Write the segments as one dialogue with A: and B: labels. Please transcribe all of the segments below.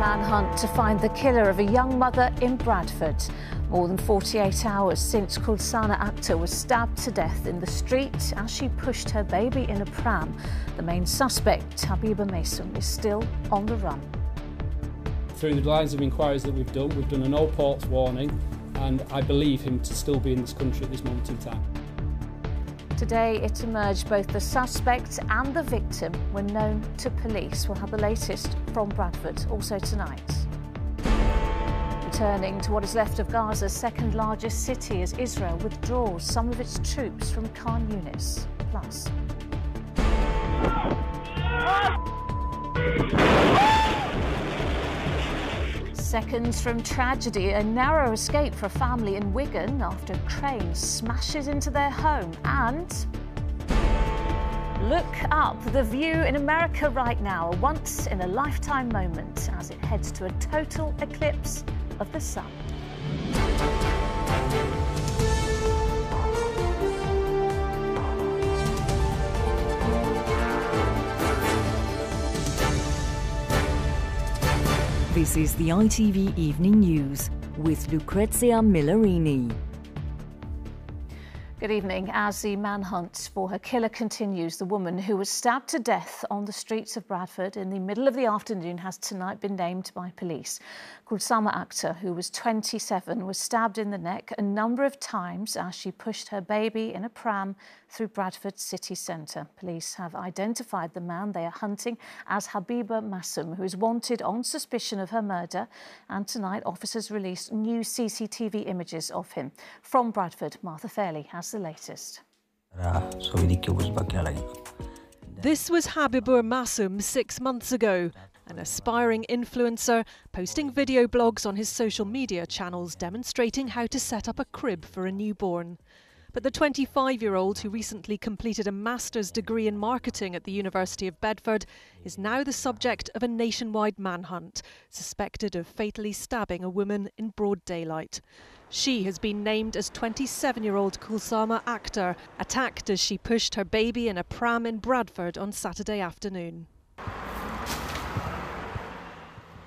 A: manhunt to find the killer of a young mother in Bradford. More than 48 hours since Kulsana Akhtar was stabbed to death in the street as she pushed her baby in a pram. The main suspect, Habiba Mason, is still on the run.
B: Through the lines of inquiries that we've done an all ports warning, and I believe him to still be in this country at this moment in time.
A: Today it emerged both the suspect and the victim were known to police. We'll have the latest from Bradford also tonight. Returning to what is left of Gaza's second largest city as Israel withdraws some of its troops from Khan Yunis. Plus. Seconds from tragedy, a narrow escape for a family in Wigan after a crane smashes into their home. And look up, the view in America right now, a once-in-a-lifetime moment as it heads to a total eclipse of the sun.
C: This is the ITV Evening News with Lucrezia Millarini.
A: Good evening. As the manhunt for her killer continues, the woman who was stabbed to death on the streets of Bradford in the middle of the afternoon has tonight been named by police. Kulsana Akhtar, who was 27, was stabbed in the neck a number of times as she pushed her baby in a pram through Bradford city centre. Police have identified the man they are hunting as Habiba Masoum, who is wanted on suspicion of her murder. And tonight, officers released new CCTV images of him. From Bradford, Martha Fairley has the latest.
D: This was Habiba Masoum 6 months ago, an aspiring influencer posting video blogs on his social media channels demonstrating how to set up a crib for a newborn. But the 25-year-old, who recently completed a master's degree in marketing at the University of Bradford, is now the subject of a nationwide manhunt, suspected of fatally stabbing a woman in broad daylight. She has been named as 27-year-old Kulsana Akhtar, attacked as she pushed her baby in a pram in Bradford on Saturday afternoon.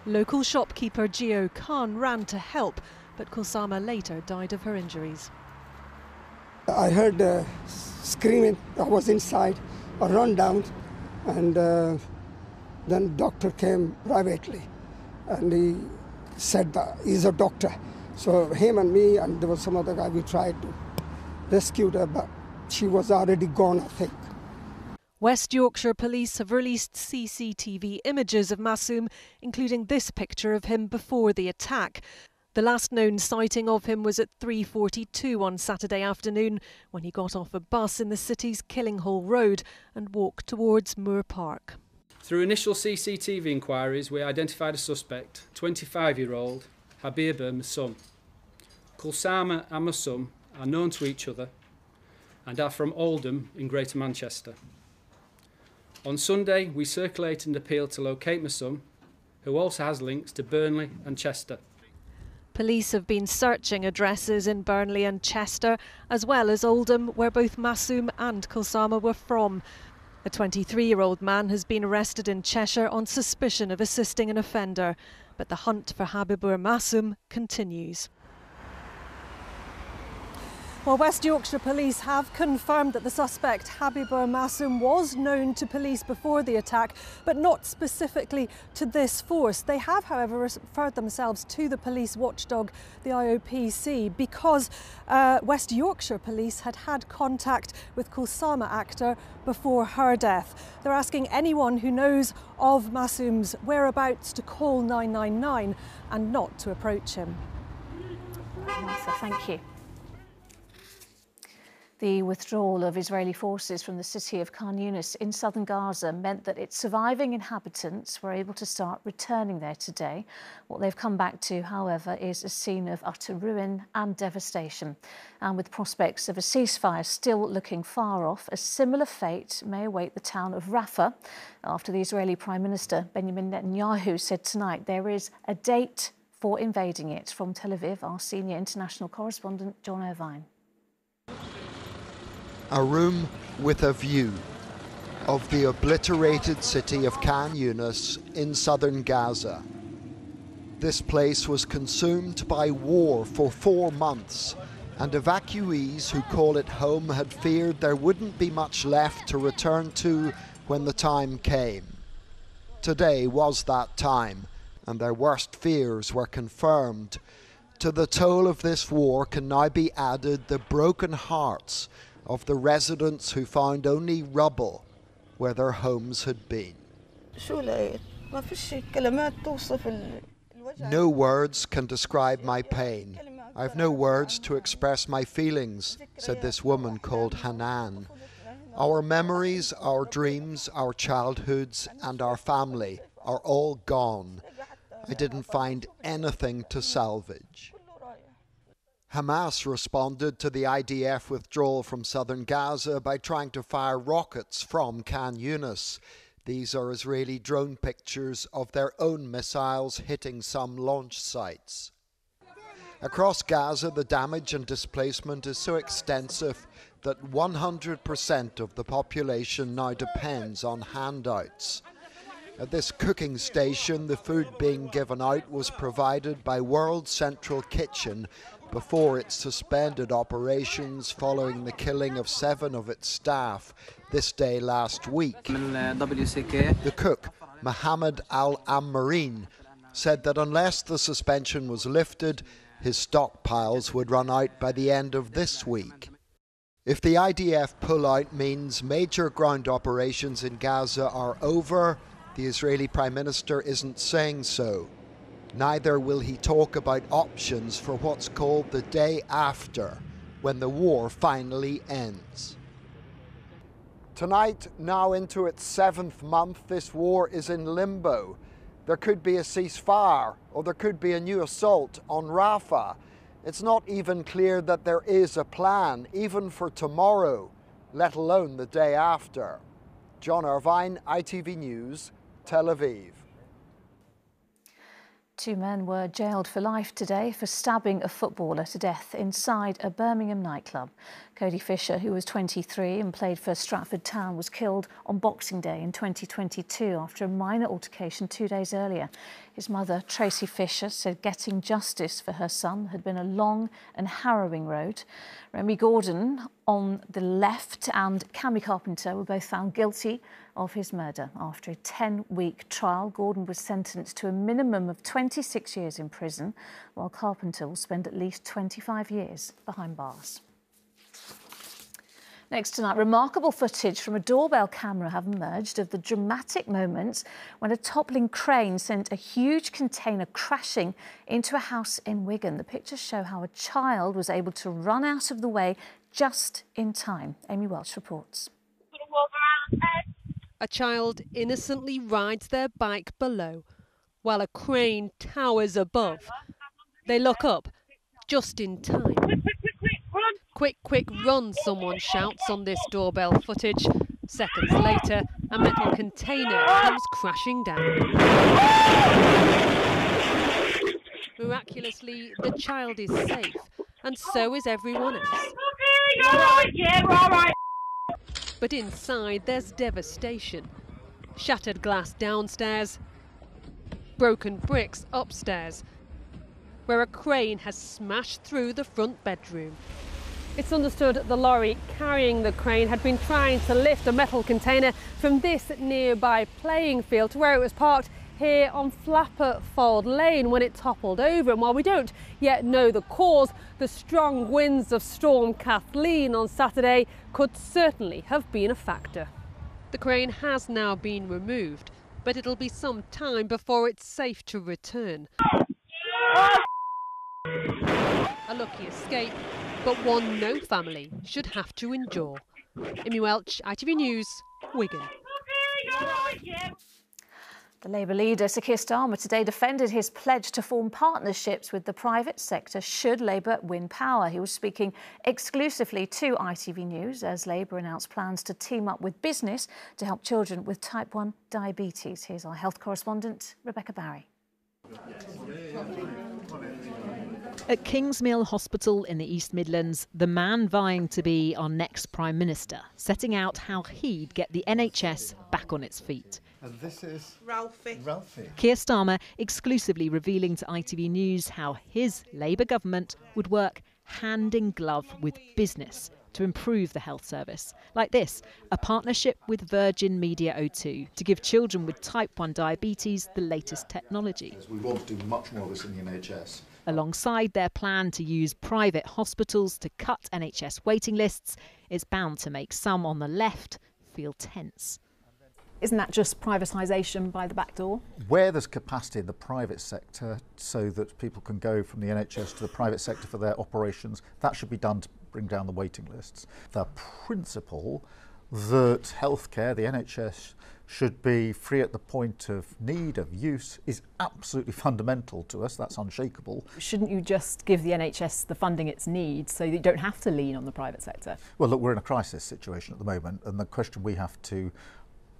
D: Local shopkeeper Gio Khan ran to help, but Kulsana later died of her injuries.
E: I heard screaming. I was inside. I ran down, and then doctor came privately, and he said that he's a doctor. So him and me, and there was some other guy, we tried to rescue her, but she was already gone, I think.
D: West Yorkshire police have released CCTV images of Masoum, including this picture of him before the attack. The last known sighting of him was at 3:42 on Saturday afternoon, when he got off a bus in the city's Killinghall Road and walked towards Moor Park.
B: Through initial CCTV inquiries, we identified a suspect, 25-year-old Habiba Masoum. Kulsana and Masoum are known to each other and are from Oldham in Greater Manchester. On Sunday, we circulated an appeal to locate Masoum, who also has links to Burnley and Chester.
D: Police have been searching addresses in Burnley and Chester, as well as Oldham, where both Masoum and Kulsana were from. A 23-year-old man has been arrested in Cheshire on suspicion of assisting an offender, but the hunt for Habiba Masoum continues. Well, West Yorkshire police have confirmed that the suspect, Habiba Masoum, was known to police before the attack, but not specifically to this force. They have, however, referred themselves to the police watchdog, the IOPC, because West Yorkshire police had had contact with Kulsana Akhtar before her death. They're asking anyone who knows of Masoum's whereabouts to call 999 and not to approach him.
A: Martha, thank you. The withdrawal of Israeli forces from the city of Khan Yunis in southern Gaza meant that its surviving inhabitants were able to start returning there today. What they've come back to, however, is a scene of utter ruin and devastation. And with prospects of a ceasefire still looking far off, a similar fate may await the town of Rafah after the Israeli Prime Minister Benjamin Netanyahu said tonight there is a date for invading it. From Tel Aviv, our senior international correspondent John Irvine.
F: A room with a view of the obliterated city of Khan Yunis in southern Gaza. This place was consumed by war for 4 months, and evacuees who call it home had feared there wouldn't be much left to return to when the time came. Today was that time, and their worst fears were confirmed. To the toll of this war can now be added the broken hearts of the residents who found only rubble where their homes had been. No words can describe my pain. I have no words to express my feelings, said this woman called Hanan. Our memories, our dreams, our childhoods and our family are all gone. I didn't find anything to salvage. Hamas responded to the IDF withdrawal from southern Gaza by trying to fire rockets from Khan Yunis. These are Israeli drone pictures of their own missiles hitting some launch sites. Across Gaza, the damage and displacement is so extensive that 100% of the population now depends on handouts. At this cooking station, the food being given out was provided by World Central Kitchen before it suspended operations following the killing of 7 of its staff this day last week. The cook, Mohammed Al-Ammareen, said that unless the suspension was lifted, his stockpiles would run out by the end of this week. If the IDF pullout means major ground operations in Gaza are over, the Israeli Prime Minister isn't saying so. Neither will he talk about options for what's called the day after, when the war finally ends. Tonight, now into its 7th month, this war is in limbo. There could be a ceasefire, or there could be a new assault on Rafah. It's not even clear that there is a plan, even for tomorrow, let alone the day after. John Irvine, ITV News, Tel Aviv.
A: 2 men were jailed for life today for stabbing a footballer to death inside a Birmingham nightclub. Cody Fisher, who was 23 and played for Stratford Town, was killed on Boxing Day in 2022 after a minor altercation 2 days earlier. His mother, Tracy Fisher, said getting justice for her son had been a long and harrowing road. Remy Gordon on the left and Cammy Carpenter were both found guilty of his murder. After a 10-week trial, Gordon was sentenced to a minimum of 26 years in prison, while Carpenter will spend at least 25 years behind bars. Next tonight, remarkable footage from a doorbell camera have emerged of the dramatic moments when a toppling crane sent a huge container crashing into a house in Wigan. The pictures show how a child was able to run out of the way just in time. Amy Welch reports.
D: A child innocently rides their bike below, while a crane towers above. They look up just in time. Quick, quick, run, someone shouts on this doorbell footage. Seconds later, a metal container comes crashing down. Miraculously, the child is safe, and so is everyone else.
G: You're all right, yeah, we're all right.
D: But inside, there's devastation. Shattered glass downstairs, broken bricks upstairs, where a crane has smashed through the front bedroom. It's understood the lorry carrying the crane had been trying to lift a metal container from this nearby playing field to where it was parked here on Flapperfold Lane when it toppled over. And while we don't yet know the cause, the strong winds of Storm Kathleen on Saturday could certainly have been a factor. The crane has now been removed, but it'll be some time before it's safe to return. A lucky escape, but one no family should have to endure. Amy Welch, ITV News, Wigan.
A: The Labour leader, Sir Keir Starmer, today defended his pledge to form partnerships with the private sector should Labour win power. He was speaking exclusively to ITV News as Labour announced plans to team up with business to help children with type 1 diabetes. Here's our health correspondent, Rebecca Barry.
H: At Kingsmill Hospital in the East Midlands, the man vying to be our next Prime Minister, setting out how he'd get the NHS back on its feet.
I: And this is
J: Ralphie.
H: Keir Starmer exclusively revealing to ITV News how his Labour government would work hand in glove with business to improve the health service. Like this, a partnership with Virgin Media O2 to give children with type 1 diabetes the latest technology.
I: We want to do much more of this in the NHS.
H: Alongside their plan to use private hospitals to cut NHS waiting lists, it's bound to make some on the left feel tense.
K: Isn't that just privatisation by the back door?
L: Where there's capacity in the private sector so that people can go from the NHS to the private sector for their operations, that should be done to bring down the waiting lists. The principle that healthcare, the NHS, should be free at the point of need, of use, is absolutely fundamental to us. That's unshakable.
K: Shouldn't you just give the NHS the funding it needs so that you don't have to lean on the private sector?
L: Well, look, we're in a crisis situation at the moment, and the question we have to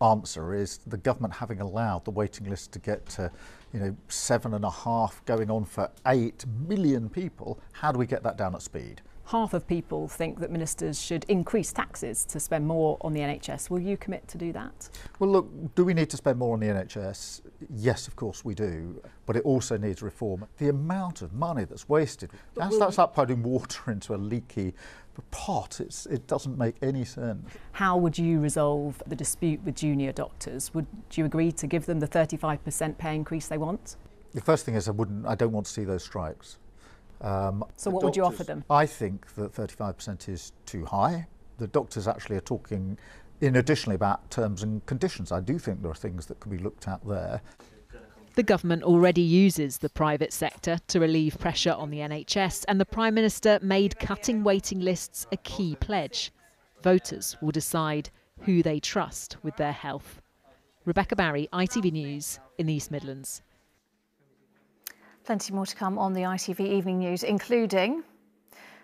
L: answer is the government having allowed the waiting list to get to 7.5 going on for 8 million people. How do we get that down at speed?
K: Half of people think that ministers should increase taxes to spend more on the NHS. Will you commit to do that?
L: Well, look, do we need to spend more on the NHS? Yes, of course we do, but it also needs reform. The amount of money that's wasted, that's like putting water into a leaky pot. It doesn't make any sense.
K: How would you resolve the dispute with junior doctors? Would you agree to give them the 35% pay increase they want?
L: The first thing is I don't want to see those strikes.
K: So what would you offer them?
L: I think that 35% is too high. The doctors actually are talking additionally about terms and conditions. I do think there are things that could be looked at there.
H: The government already uses the private sector to relieve pressure on the NHS, and the Prime Minister made cutting waiting lists a key pledge. Voters will decide who they trust with their health. Rebecca Barry, ITV News in the East Midlands.
A: Plenty more to come on the ITV Evening News, including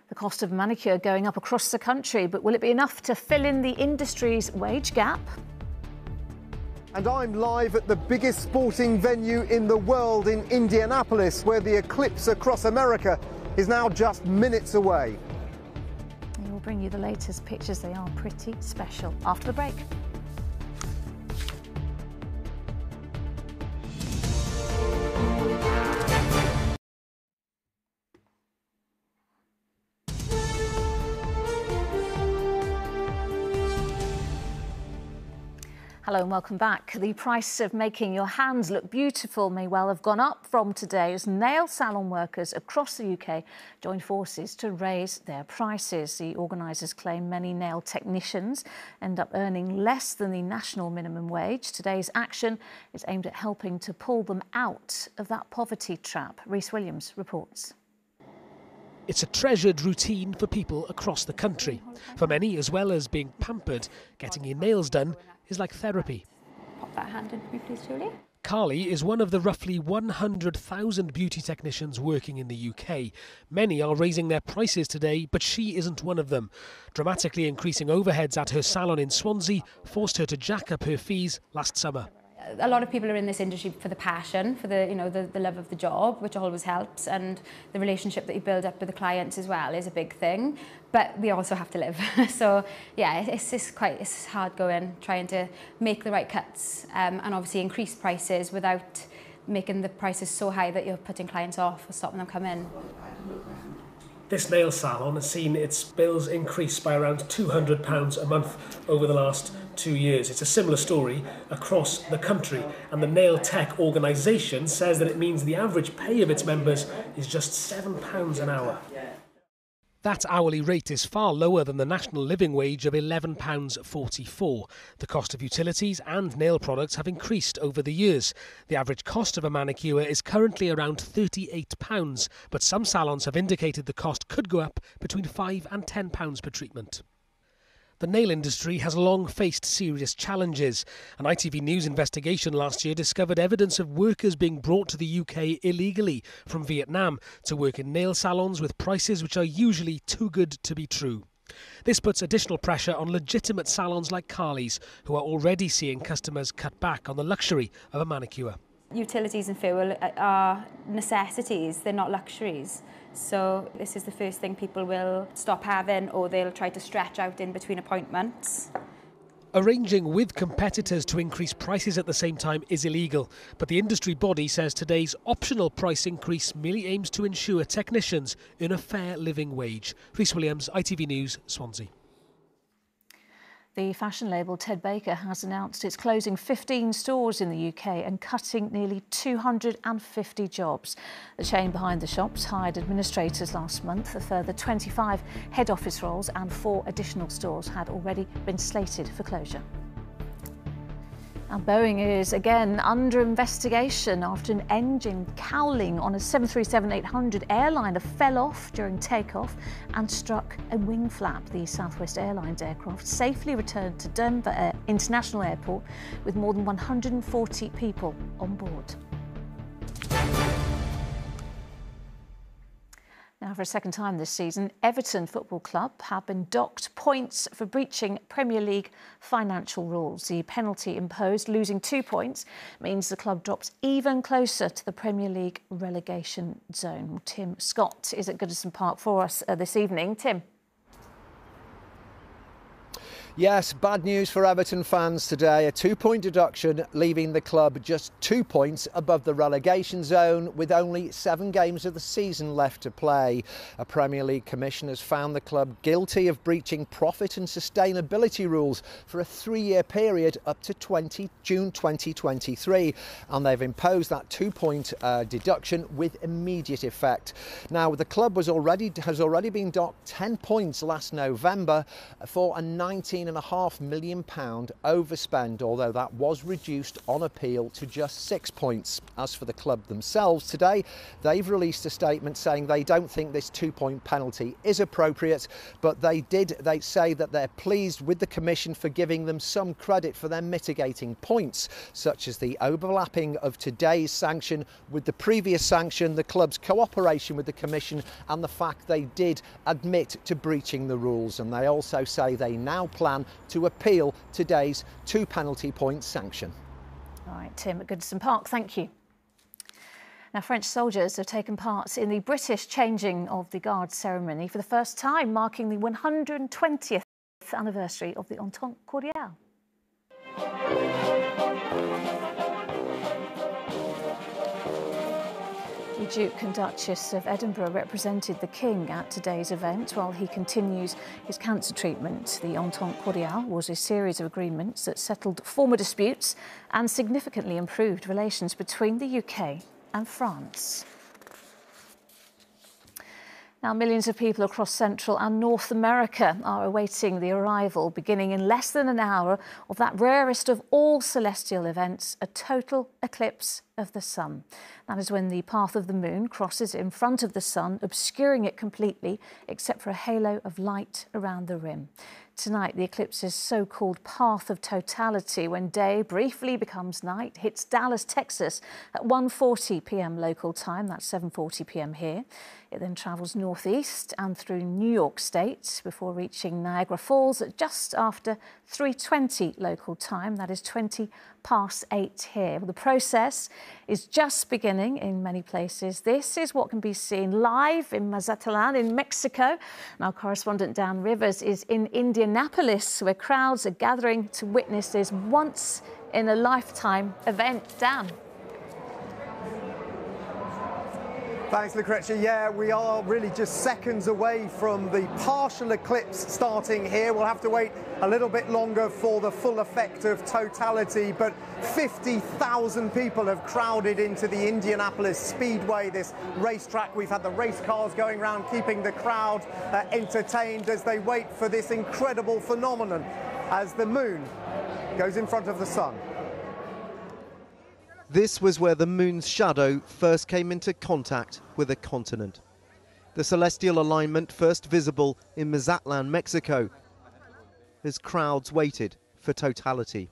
A: the cost of manicure going up across the country, but will it be enough to fill in the industry's wage gap?
M: And I'm live at the biggest sporting venue in the world in Indianapolis, where the Eclipse across America is now just minutes away.
A: We will bring you the latest pictures. They are pretty special. After the break. Hello and welcome back. The price of making your hands look beautiful may well have gone up from today as nail salon workers across the UK joined forces to raise their prices. The organisers claim many nail technicians end up earning less than the national minimum wage. Today's action is aimed at helping to pull them out of that poverty trap. Rhys Williams reports.
N: It's a treasured routine for people across the country. For many, as well as being pampered, getting your nails done is like therapy.
O: Pop that hand in for me, please, Julie.
N: Carly is one of the roughly 100,000 beauty technicians working in the UK. Many are raising their prices today, but she isn't one of them. Dramatically increasing overheads at her salon in Swansea forced her to jack up her fees last summer.
O: A lot of people are in this industry for the passion, for the love of the job, which always helps, and the relationship that you build up with the clients as well is a big thing. But we also have to live. So yeah, it's hard going, trying to make the right cuts and obviously increase prices without making the prices so high that you're putting clients off or stopping them coming in.
N: This nail salon has seen its bills increase by around £200 a month over the last 2 years. It's a similar story across the country, and the Nail Tech organisation says that it means the average pay of its members is just £7 an hour. That hourly rate is far lower than the national living wage of £11.44. The cost of utilities and nail products have increased over the years. The average cost of a manicure is currently around £38, but some salons have indicated the cost could go up between £5 and £10 per treatment. The nail industry has long faced serious challenges. An ITV News investigation last year discovered evidence of workers being brought to the UK illegally from Vietnam to work in nail salons with prices which are usually too good to be true. This puts additional pressure on legitimate salons like Carly's, who are already seeing customers cut back on the luxury of a manicure.
O: Utilities and fuel are necessities, they're not luxuries. So this is the first thing people will stop having, or they'll try to stretch out in between appointments.
N: Arranging with competitors to increase prices at the same time is illegal, but the industry body says today's optional price increase merely aims to ensure technicians earn a fair living wage. Rhys Williams, ITV News, Swansea.
A: The fashion label Ted Baker has announced it's closing 15 stores in the UK and cutting nearly 250 jobs. The chain behind the shops hired administrators last month. A further 25 head office roles and 4 additional stores had already been slated for closure. Now, Boeing is again under investigation after an engine cowling on a 737-800 airliner fell off during takeoff and struck a wing flap. The Southwest Airlines aircraft safely returned to Denver International Airport with more than 140 people on board. Now, for a second time this season, Everton Football Club have been docked points for breaching Premier League financial rules. The penalty imposed, losing 2 points, means the club drops even closer to the Premier League relegation zone. Tim Scott is at Goodison Park for us this evening. Tim.
J: Yes, bad news for Everton fans today. A 2-point deduction, leaving the club just 2 points above the relegation zone with only 7 games of the season left to play. A Premier League commission has found the club guilty of breaching profit and sustainability rules for a 3-year period up to June 2023. And they've imposed that 2-point deduction with immediate effect. Now, the club has already been docked 10 points last November for a £19.5 million overspend, although that was reduced on appeal to just 6 points. As for the club themselves today, they've released a statement saying they don't think this 2-point penalty is appropriate, but they say that they're pleased with the commission for giving them some credit for their mitigating points, such as the overlapping of today's sanction with the previous sanction, the club's cooperation with the commission, and the fact they did admit to breaching the rules. And they also say they now plan to appeal today's 2 penalty point sanction.
A: All right, Tim at Goodison Park, thank you. Now, French soldiers have taken part in the British changing of the guard ceremony for the first time, marking the 120th anniversary of the Entente Cordiale. The Duke and Duchess of Edinburgh represented the King at today's event while he continues his cancer treatment. The Entente Cordiale was a series of agreements that settled former disputes and significantly improved relations between the UK and France. Now, millions of people across Central and North America are awaiting the arrival, beginning in less than an hour, of that rarest of all celestial events, a total eclipse of the sun. That is when the path of the moon crosses in front of the sun, obscuring it completely, except for a halo of light around the rim. Tonight, the eclipse's so-called path of totality, when day briefly becomes night, hits Dallas, Texas at 1:40 p.m. local time. That's 7:40 p.m. here. It then travels northeast and through New York State before reaching Niagara Falls at just after 3:20 local time. That is 20 past 8 here. Well, the process is just beginning in many places. This is what can be seen live in Mazatlan in Mexico. And our correspondent Dan Rivers is in Indianapolis, where crowds are gathering to witness this once-in-a-lifetime event. Dan.
M: Thanks, Lucrezia. Yeah, we are really just seconds away from the partial eclipse starting here. We'll have to wait a little bit longer for the full effect of totality, but 50,000 people have crowded into the Indianapolis Speedway, this racetrack. We've had the race cars going around, keeping the crowd entertained as they wait for this incredible phenomenon as the moon goes in front of the sun. This was where the moon's shadow first came into contact with a continent. The celestial alignment first visible in Mazatlan, Mexico, as crowds waited for totality.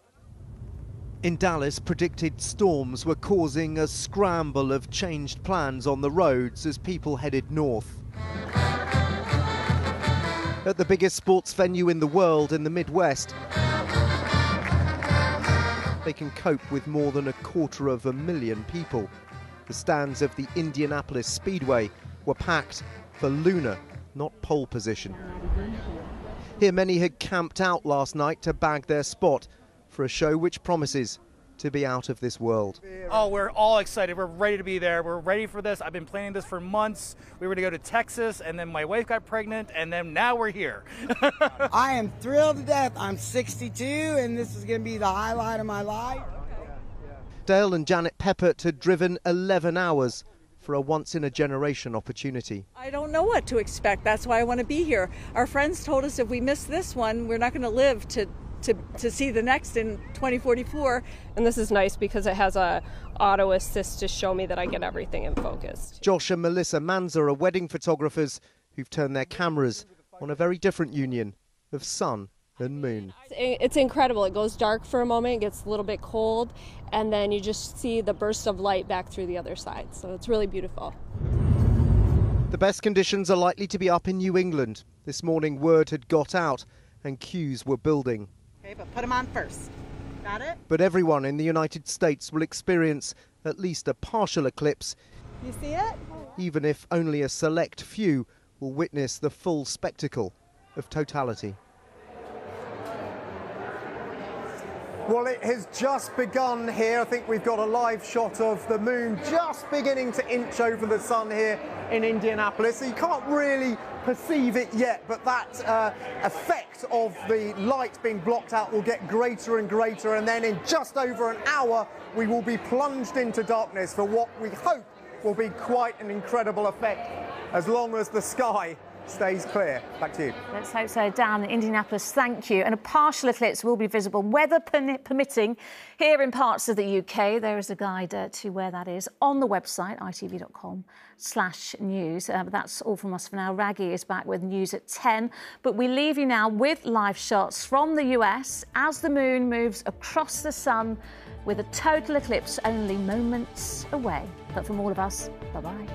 M: In Dallas, predicted storms were causing a scramble of changed plans on the roads as people headed north. At the biggest sports venue in the world in the Midwest,
P: they can cope with more than 250,000 people. The stands of the Indianapolis Speedway were packed for lunar, not pole position. Here many had camped out last night to bag their spot for a show which promises to be out of this world.
Q: Oh, we're all excited. We're ready to be there. We're ready for this. I've been planning this for months. We were to go to Texas, and then my wife got pregnant, and then now we're here.
R: I am thrilled to death. I'm 62, and this is going to be the highlight of my life.
P: Dale and Janet Peppert had driven 11 hours for a once-in-a-generation opportunity.
S: I don't know what to expect. That's why I want to be here. Our friends told us if we miss this one, we're not going to live to see the next in 2044.
T: And this is nice because it has a auto assist to show me that I get everything in focus.
P: Josh and Melissa Manza are wedding photographers who've turned their cameras on a very different union of sun and moon.
T: It's incredible. It goes dark for a moment, it gets a little bit cold, and then you just see the burst of light back through the other side. So it's really beautiful.
P: The best conditions are likely to be up in New England. This morning word had got out and queues were building.
R: Okay, but put them on first. Got it?
P: But everyone in the United States will experience at least a partial eclipse.
R: You see it?
P: Even if only a select few will witness the full spectacle of totality.
M: Well, it has just begun here. I think we've got a live shot of the moon just beginning to inch over the sun here in Indianapolis. So you can't really perceive it yet, but that effect of the light being blocked out will get greater and greater, and then in just over an hour we will be plunged into darkness for what we hope will be quite an incredible effect as long as the sky stays clear. Back to you.
A: Let's hope so. Dan in Indianapolis, thank you. And a partial eclipse will be visible, weather permitting, here in parts of the UK. There is a guide to where that is on the website, itv.com/news. But that's all from us for now. Raggy is back with news at 10. But we leave you now with live shots from the US as the moon moves across the sun with a total eclipse only moments away. But from all of us, bye-bye.